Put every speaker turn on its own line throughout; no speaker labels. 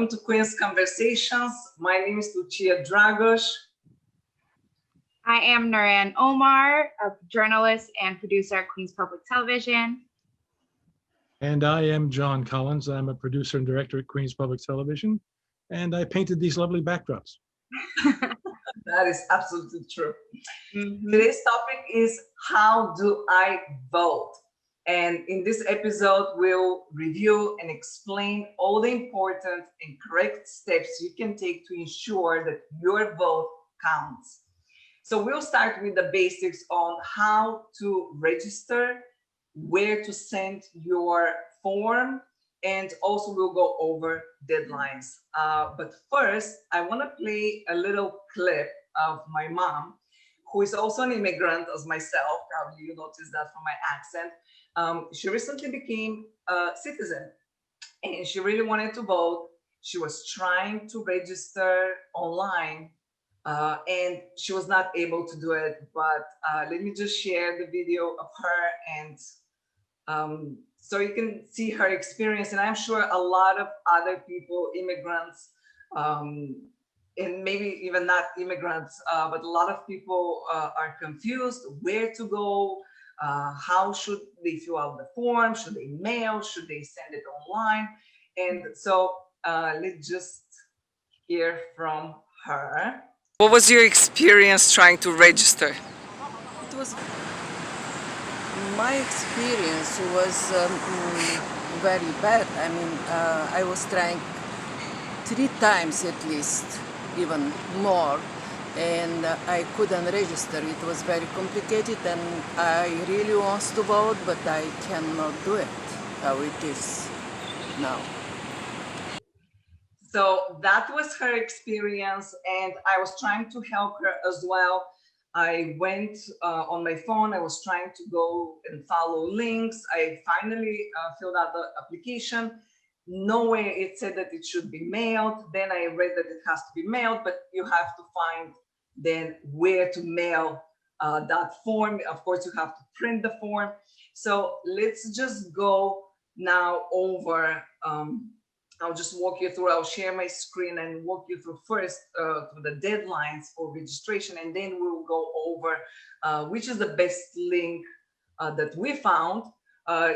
Welcome to Queen's Conversations. My name is Lucia Dragos.
I am Naran Omar, a journalist and producer at Queen's Public Television.
And I am John Collins. I'm a producer and director at Queen's Public Television, and I painted these lovely backdrops.
That is absolutely true. Today's topic is how do I vote? And in this episode, we'll review and explain all the important and correct steps you can take to ensure that your vote counts. So we'll start with the basics on how to register, where to send your form, and also we'll go over deadlines. But first, I want to play a little clip of my mom, who is also an immigrant as myself. Probably you noticed that from my accent. She recently became a citizen and she really wanted to vote. She was trying to register online and she was not able to do it. But let me just share the video of her and so you can see her experience. And I'm sure a lot of other people, immigrants, and maybe even not immigrants, but a lot of people are confused where to go, how should they fill out the form, should they mail, should they send it online? And so let's just hear from her. What was your experience trying to register?
It was my experience was very bad. I mean, I was trying 3 times at least, even more, and I couldn't register. It was very complicated, and I really want to vote, but I cannot do it how it is now.
So that was her experience, and I was trying to help her as well. I went on my phone, I was trying to go and follow links. I finally filled out the application. Nowhere it said that it should be mailed. Then I read that it has to be mailed, but you have to find then where to mail that form. Of course, you have to print the form. So let's just go now over I'll just walk you through, I'll share my screen and walk you through first through the deadlines for registration, and then we'll go over which is the best link that we found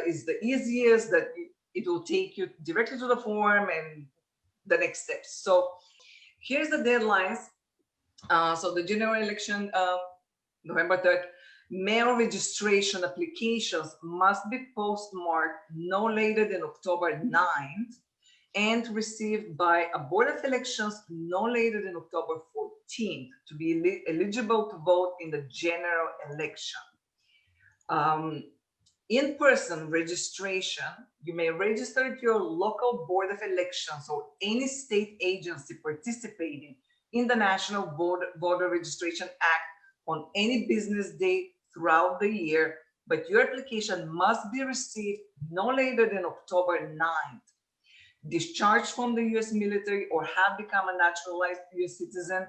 is the easiest, that it will take you directly to the form and the next steps. So here's the deadlines. So the general election, November 3rd, mail registration applications must be postmarked no later than October 9th. And received by a Board of Elections no later than October 14th to be eligible to vote in the general election. In-person registration, you may register at your local Board of Elections or any state agency participating in the National Voter Registration Act on any business day throughout the year, but your application must be received no later than October 9th. Discharged from the U.S. military or have become a naturalized U.S. citizen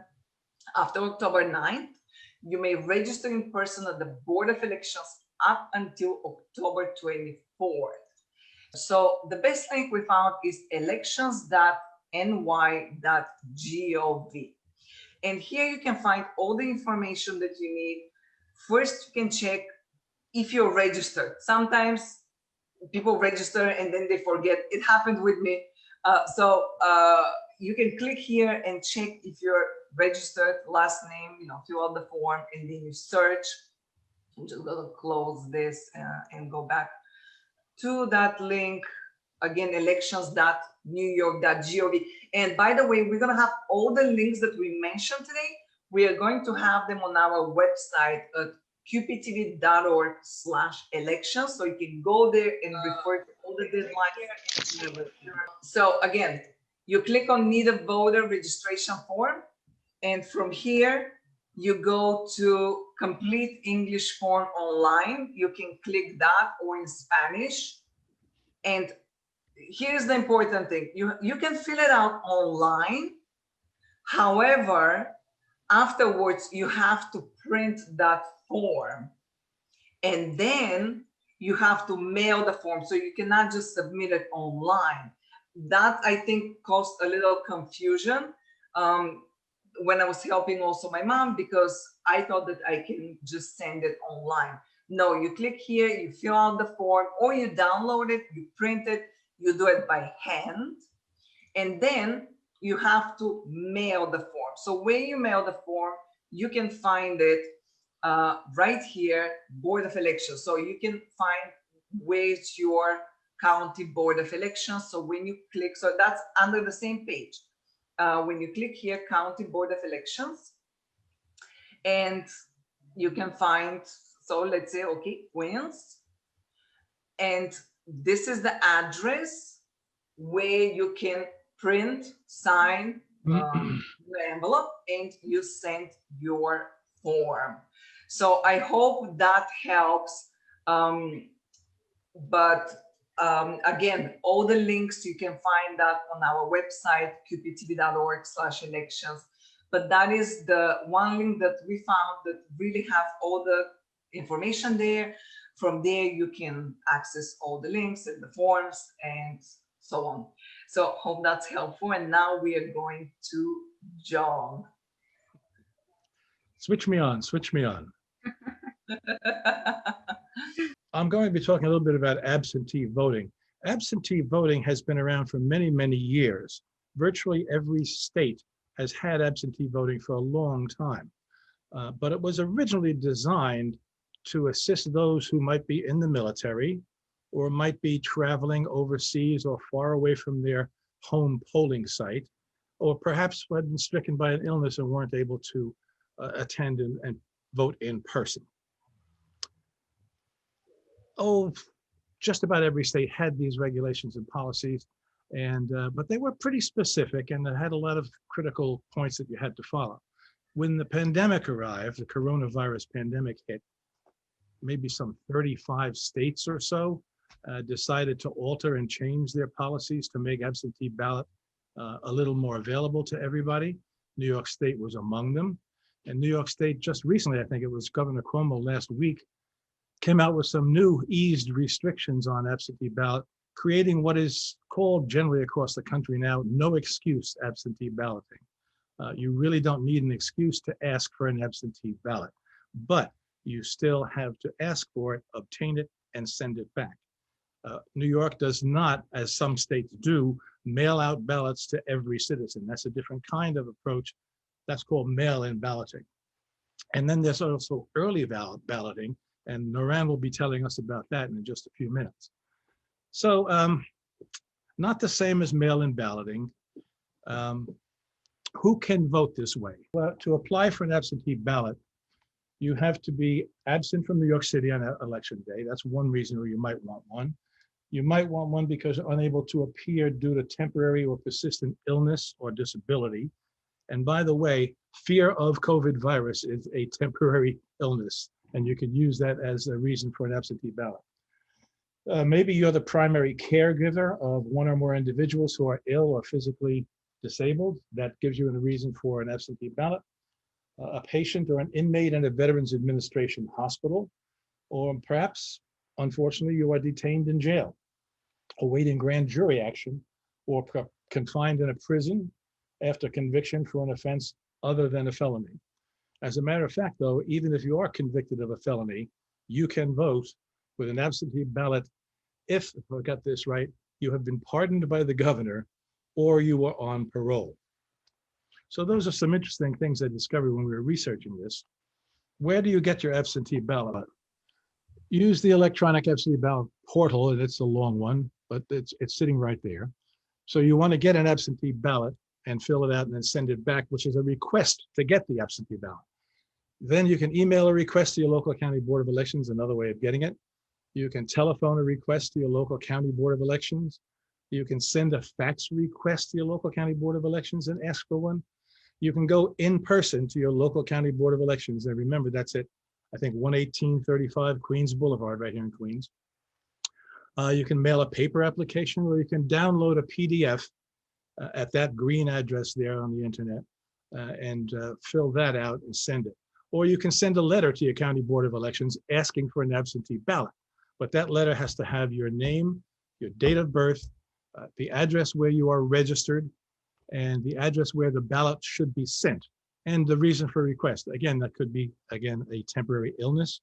after October 9th, you may register in person at the Board of Elections up until October 24th. So the best link we found is elections.ny.gov. And here you can find all the information that you need. First, you can check if you're registered. Sometimes people register and then they forget. It happened with me. So you can click here and check if you're registered, last name, fill out the form, and then you search. I'm just gonna close this and go back to that link. Again, elections.newyork.gov. And by the way, we're gonna have all the links that we mentioned today. We are going to have them on our website at qptv.org/elections, so you can go there and refer to all the deadlines. So again, you click on need a voter registration form, and from here you go to complete English form online. You can click that, or in Spanish. And here's the important thing, you can fill it out online. However, afterwards you have to print that form, and then you have to mail the form. So you cannot just submit it online. that I think caused a little confusion when I was helping also my mom, because I thought that I can just send it online. No, you click here, you fill out the form, or you download it, you print it, you do it by hand, and then you have to mail the form. So when you mail the form, you can find it right here, Board of Elections. So you can find where's your county Board of Elections. So when you click, so that's under the same page. When you click here, County Board of Elections, and you can find, so let's say, okay, Queens, and this is the address where you can print, sign the envelope, and you send your form. So I hope that helps. But again, all the links, you can find that on our website, qptv.org/elections. But that is the one link that we found that really have all the information there. From there, you can access all the links and the forms and so on. So hope that's helpful. And now we are going to John.
Switch me on, switch me on. I'm going to be talking a little bit about absentee voting. Absentee voting has been around for many, many years. Virtually every state has had absentee voting for a long time. But it was originally designed to assist those who might be in the military or might be traveling overseas or far away from their home polling site, or perhaps had been stricken by an illness and weren't able to attend and vote in person. Oh, just about every state had these regulations and policies, and but they were pretty specific, and they had a lot of critical points that you had to follow. When the pandemic arrived, the coronavirus pandemic hit, maybe some 35 states or so decided to alter and change their policies to make absentee ballot a little more available to everybody. New York State was among them. And New York State just recently, I think it was Governor Cuomo last week, came out with some new eased restrictions on absentee ballot, creating what is called generally across the country now, no excuse absentee balloting. You really don't need an excuse to ask for an absentee ballot, but you still have to ask for it, obtain it, and send it back. New York does not, as some states do, mail out ballots to every citizen. That's a different kind of approach. That's called mail-in balloting. And then there's also early balloting, and Noran will be telling us about that in just a few minutes. So not the same as mail-in balloting. Who can vote this way? Well, to apply for an absentee ballot, you have to be absent from New York City on election day. That's one reason where you might want one. You might want one because you're unable to appear due to temporary or persistent illness or disability. And by the way, fear of COVID virus is a temporary illness, and you can use that as a reason for an absentee ballot. Maybe you're the primary caregiver of one or more individuals who are ill or physically disabled. That gives you a reason for an absentee ballot. A patient or an inmate in a Veterans Administration hospital, or perhaps, unfortunately, you are detained in jail, awaiting grand jury action, or confined in a prison after conviction for an offense other than a felony. As a matter of fact, though, even if you are convicted of a felony, you can vote with an absentee ballot if I got this right, you have been pardoned by the governor or you are on parole. So those are some interesting things I discovered when we were researching this. Where do you get your absentee ballot? Use the electronic absentee ballot portal, and it's a long one, but it's sitting right there. So you want to get an absentee ballot and fill it out and then send it back, which is a request to get the absentee ballot. Then you can email a request to your local county board of elections, another way of getting it. You can telephone a request to your local county board of elections. You can send a fax request to your local county board of elections and ask for one. You can go in person to your local county board of elections. And remember, that's at, I think, 11835 Queens Boulevard, right here in Queens. You can mail a paper application, or you can download a PDF at that green address there on the internet and fill that out and send it. Or you can send a letter to your county board of elections asking for an absentee ballot. But that letter has to have your name, your date of birth, the address where you are registered, and the address where the ballot should be sent, and the reason for request. Again, that could be, again, a temporary illness.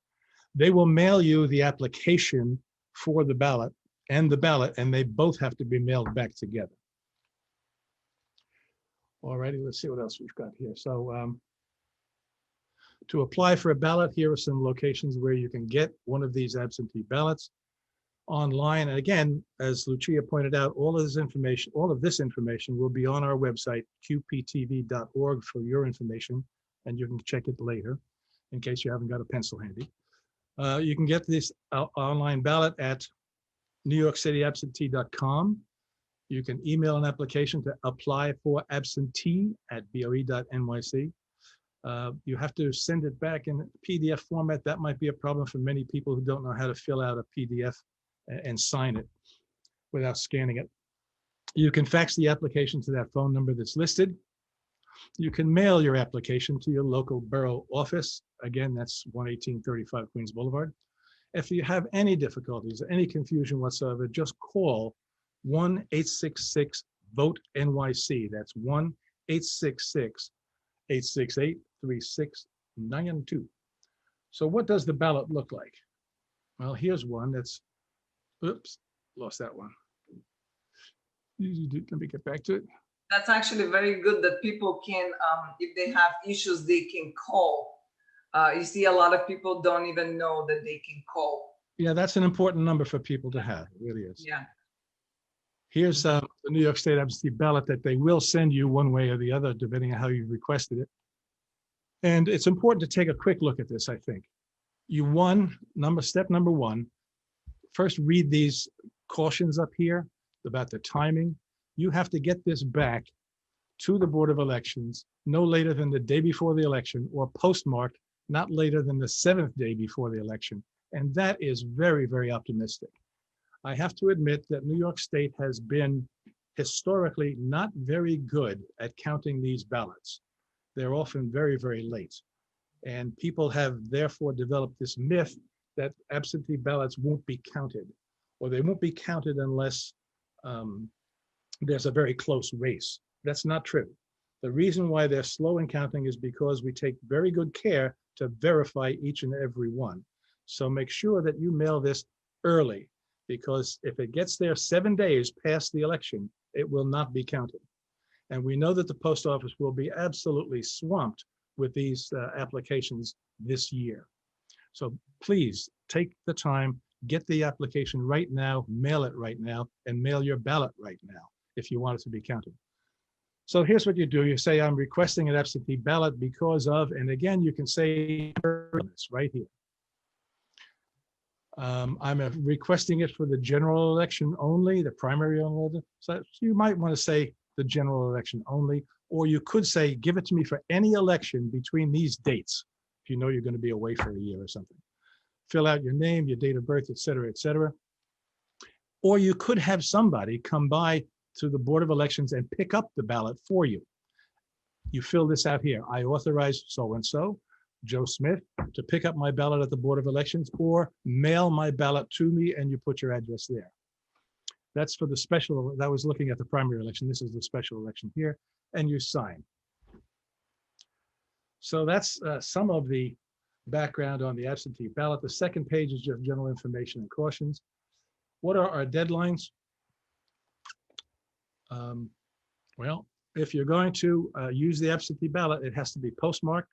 They will mail you the application for the ballot, and they both have to be mailed back together. Alrighty, let's see what else we've got here. So to apply for a ballot, here are some locations where you can get one of these absentee ballots online. And again, as Lucia pointed out, all of this information will be on our website, qptv.org, for your information, and you can check it later in case you haven't got a pencil handy. You can get this online ballot at newyorkcityabsentee.com. You can email an application to applyforabsentee@boe.nyc. You have to send it back in PDF format. That might be a problem for many people who don't know how to fill out a PDF and sign it without scanning it. You can fax the application to that phone number that's listed. You can mail your application to your local borough office. Again, that's 11835 Queens Boulevard. If you have any difficulties, any confusion whatsoever, just call 1-866-VOTE-NYC. That's 1-866-868-3692. So what does the ballot look like? Well, here's one that's, oops, lost that one. Let me get back to it.
That's actually very good that people can, if they have issues, they can call. You see, a lot of people don't even know that they can call.
Yeah, that's an important number for people to have. It really is.
Yeah.
Here's the New York State absentee ballot that they will send you one way or the other, depending on how you requested it. And it's important to take a quick look at this, I think. Step number one, first read these cautions up here about the timing. You have to get this back to the Board of Elections no later than the day before the election, or postmarked not later than the 7th day before the election. And that is very, very optimistic. I have to admit that New York State has been historically not very good at counting these ballots. They're often very, very late. And people have therefore developed this myth that absentee ballots won't be counted, or they won't be counted unless there's a very close race. That's not true. The reason why they're slow in counting is because we take very good care to verify each and every one. So make sure that you mail this early, because if it gets there 7 days past the election, it will not be counted. And we know that the post office will be absolutely swamped with these applications this year. So please take the time, get the application right now, mail it right now, and mail your ballot right now if you want it to be counted. So here's what you do. You say, I'm requesting an absentee ballot because of, and again, you can say this right here. I'm requesting it for the general election only, the primary only. So you might want to say the general election only, or you could say, give it to me for any election between these dates, if you know you're going to be away for a year or something. Fill out your name, your date of birth, et cetera, et cetera. Or you could have somebody come by to the Board of Elections and pick up the ballot for you. You fill this out here. I authorize so-and-so, Joe Smith, to pick up my ballot at the Board of Elections, or mail my ballot to me, and you put your address there. That's for the special. That was looking at the primary election. This is the special election here, and you sign. So that's some of the background on the absentee ballot. The second page is just general information and cautions. What are our deadlines? Well, if you're going to use the absentee ballot, it has to be postmarked,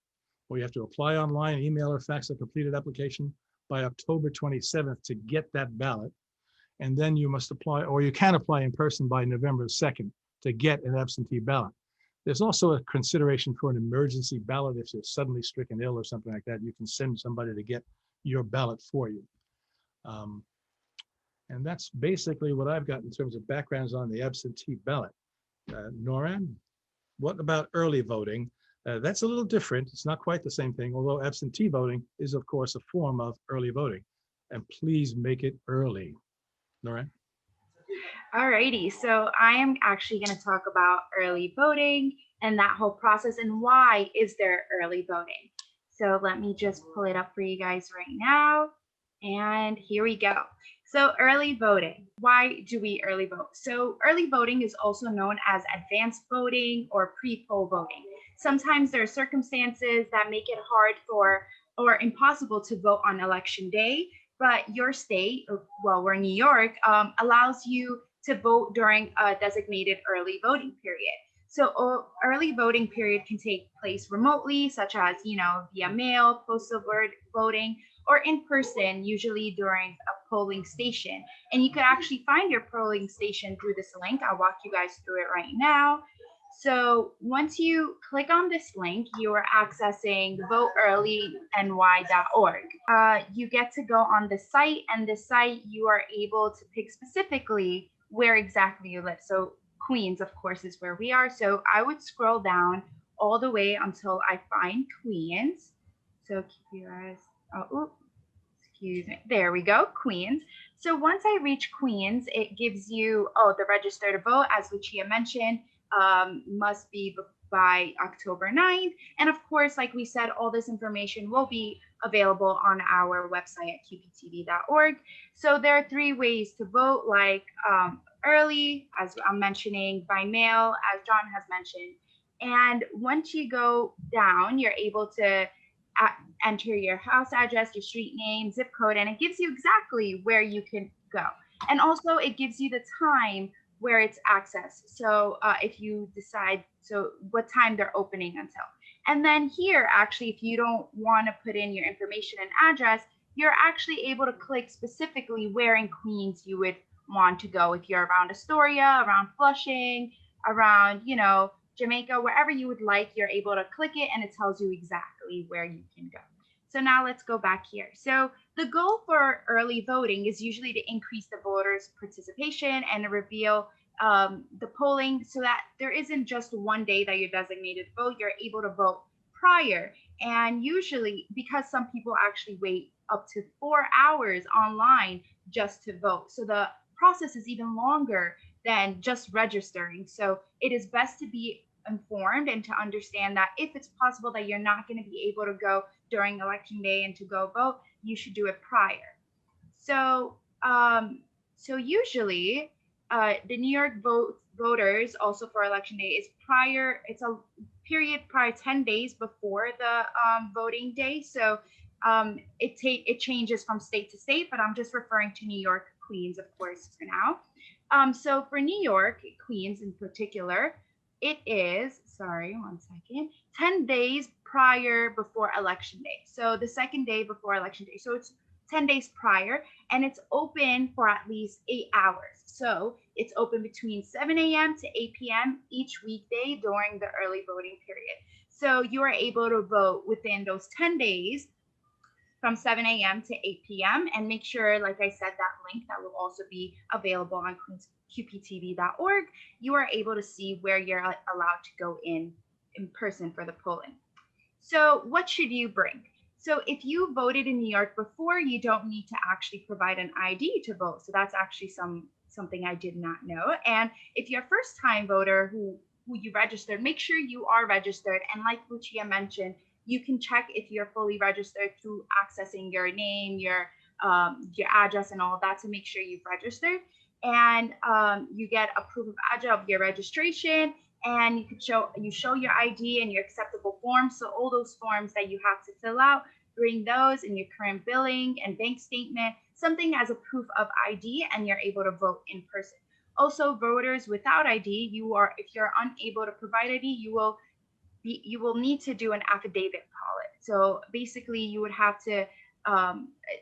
or you have to apply online, email or fax a completed application by October 27th to get that ballot. And then you must apply, or you can apply in person by November 2nd to get an absentee ballot. There's also a consideration for an emergency ballot. If you're suddenly stricken ill or something like that, you can send somebody to get your ballot for you. And that's basically what I've got in terms of backgrounds on the absentee ballot. Noran, what about early voting? That's a little different. It's not quite the same thing, although absentee voting is, of course, a form of early voting. And please make it early. Noran?
Alrighty, so I am actually going to talk about early voting and that whole process and why is there early voting. So let me just pull it up for you guys right now. And here we go. So early voting. Why do we early vote? So early voting is also known as advanced voting or pre-poll voting. Sometimes there are circumstances that make it hard for or impossible to vote on election day, but your state, well, we're in New York, allows you to vote during a designated early voting period. So early voting period can take place remotely, such as, via mail, postal voting, or in person, usually during a polling station. And you could actually find your polling station through this link. I'll walk you guys through it right now. So once you click on this link, you are accessing voteearlyny.org. You get to go on the site, and the site you are able to pick specifically where exactly you live. So Queens, of course, is where we are. So I would scroll down all the way until I find Queens. So keep your eyes. Oh, excuse me. There we go, Queens. So once I reach Queens, it gives you, the register to vote, as Lucia mentioned, must be by October 9th. And of course, like we said, all this information will be available on our website at qptv.org. So there are 3 ways to vote, like early, as I'm mentioning, by mail, as John has mentioned. And once you go down, you're able to enter your house address, your street name, zip code, and it gives you exactly where you can go. And also it gives you the time where it's accessed. So if you decide, so what time they're opening until. And then here, actually, if you don't want to put in your information and address, you're actually able to click specifically where in Queens you would want to go. If you're around Astoria, around Flushing, around, Jamaica, wherever you would like, you're able to click it and it tells you exactly where you can go. So now let's go back here. So the goal for early voting is usually to increase the voters' participation and reveal the polling so that there isn't just one day that you're designated to vote, you're able to vote prior. And usually, because some people actually wait up to 4 hours online just to vote. So the process is even longer than just registering. So it is best to be informed and to understand that if it's possible that you're not going to be able to go during election day and to go vote, you should do it prior. So usually the New York voters also for election day is prior. It's a period prior 10 days before the voting day. So it changes from state to state, but I'm just referring to New York, Queens, of course, for now. So for New York, Queens in particular, it is, 10 days prior before election day. So the second day before election day. So it's 10 days prior, and it's open for at least 8 hours. So it's open between 7 a.m. to 8 p.m. each weekday during the early voting period. So you are able to vote within those 10 days from 7 a.m. to 8 p.m. And make sure, like I said, that link that will also be available on qptv.org, you are able to see where you're allowed to go in person for the polling. So what should you bring? So if you voted in New York before, you don't need to actually provide an ID to vote. So that's actually something I did not know. And if you're a first-time voter who you registered, make sure you are registered. And like Lucia mentioned, you can check if you're fully registered through accessing your name, your address, and all of that to make sure you've registered. And you get a proof of address of your registration, and you could show your ID and your acceptable forms. So all those forms that you have to fill out, bring those in your current billing and bank statement, something as a proof of ID, and you're able to vote in person. Also, voters without ID, if you're unable to provide ID, you will need to do an affidavit ballot. So basically, you would have to.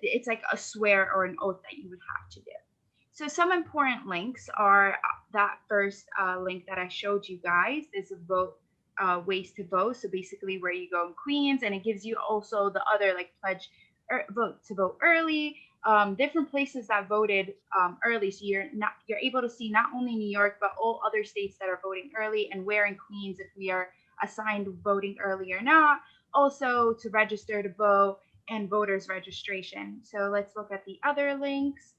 It's like a swear or an oath that you would have to do. So some important links are that first link that I showed you guys. Is a vote ways to vote. So basically, where you go in Queens, and it gives you also the other like pledge vote to vote early. Different places that voted early. So you're able to see not only New York but all other states that are voting early, and where in Queens if we are assigned voting early or not. Also to register to vote and voters registration. So let's look at the other links.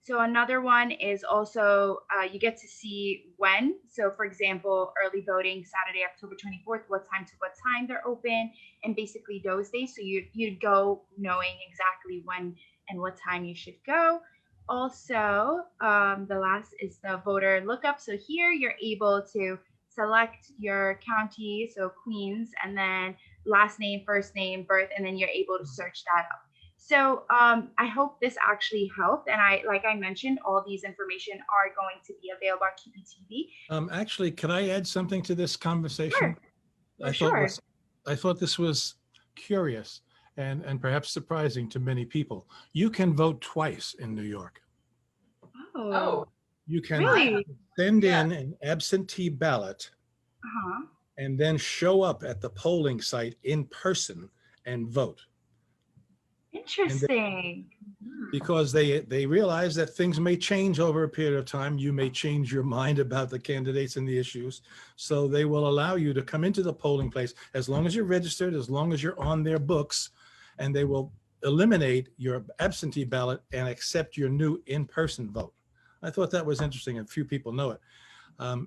So another one is also you get to see when. So for example, early voting Saturday, October 24th, what time to what time they're open, and basically those days. So you'd go knowing exactly when and what time you should go. Also, the last is the voter lookup. So here you're able to select your county, so Queens, and then last name, first name, birth, and then you're able to search that up. So I hope this actually helped. And like I mentioned, all these information are going to be available on QPTV.
Actually, can I add something to this conversation?
Sure, for
I thought
sure.
was, I thought this was curious and perhaps surprising to many people. You can vote twice in New York.
Oh,
Oh,
You can
really?
send
Yeah.
in an absentee ballot
Uh-huh.
and then show up at the polling site in person and vote.
Interesting.
Because they realize that things may change over a period of time. You may change your mind about the candidates and the issues. So they will allow you to come into the polling place as long as you're registered, as long as you're on their books, and they will eliminate your absentee ballot and accept your new in-person vote. I thought that was interesting, and few people know it.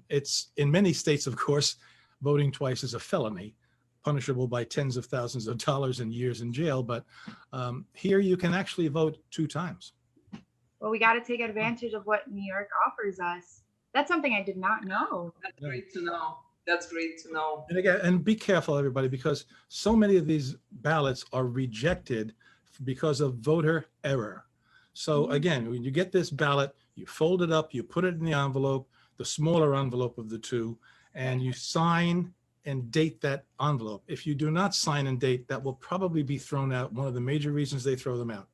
It's in many states, of course, voting twice is a felony, punishable by tens of thousands of dollars and years in jail. But here you can actually vote 2 times.
Well, we got to take advantage of what New York offers us. That's something I did not know.
That's great to know. That's great to know.
And again, and be careful, everybody, because so many of these ballots are rejected because of voter error. So again, when you get this ballot, you fold it up, you put it in the envelope, the smaller envelope of the two, and you sign and date that envelope. If you do not sign and date, that will probably be thrown out, one of the major reasons they throw them out.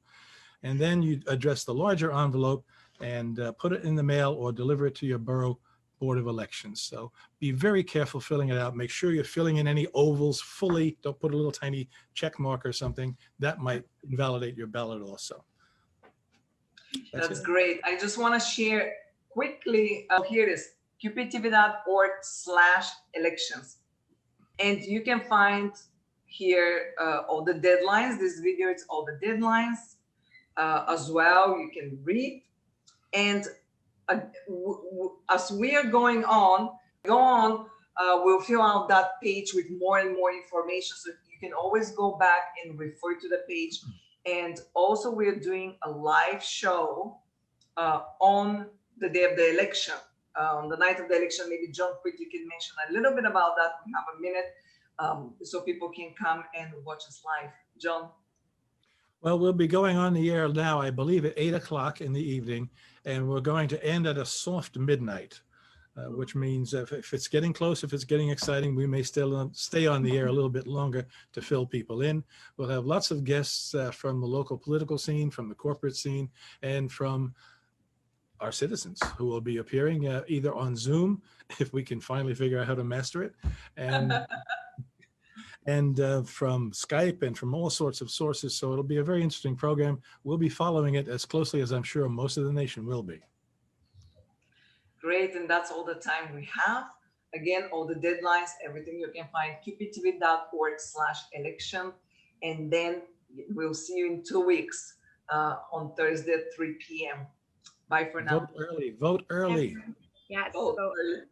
And then you address the larger envelope and put it in the mail or deliver it to your borough Board of Elections. So be very careful filling it out. Make sure you're filling in any ovals fully. Don't put a little tiny check mark or something. That might invalidate your ballot also.
That's great. I just want to share quickly. Here it is, qptv.org/elections. And you can find here all the deadlines. This video is all the deadlines as well. You can read. And as we are going on, we'll fill out that page with more and more information. So you can always go back and refer to the page. And also we're doing a live show on the day of the election. On the night of the election, maybe John quickly can mention a little bit about that. We have a minute so people can come and watch us live. John?
Well, we'll be going on the air now, I believe, at 8 o'clock in the evening, and we're going to end at a soft midnight, which means if it's getting close, if it's getting exciting, we may still stay on the air a little bit longer to fill people in. We'll have lots of guests from the local political scene, from the corporate scene, and from our citizens who will be appearing either on Zoom, if we can finally figure out how to master it, and from Skype and from all sorts of sources. So it'll be a very interesting program. We'll be following it as closely as I'm sure most of the nation will be.
Great, and that's all the time we have. Again, all the deadlines, everything you can find qptv.org/election. And then we'll see you in 2 weeks on Thursday at 3 p.m. Bye for now.
Vote early. Vote early.
Yes.
Vote early.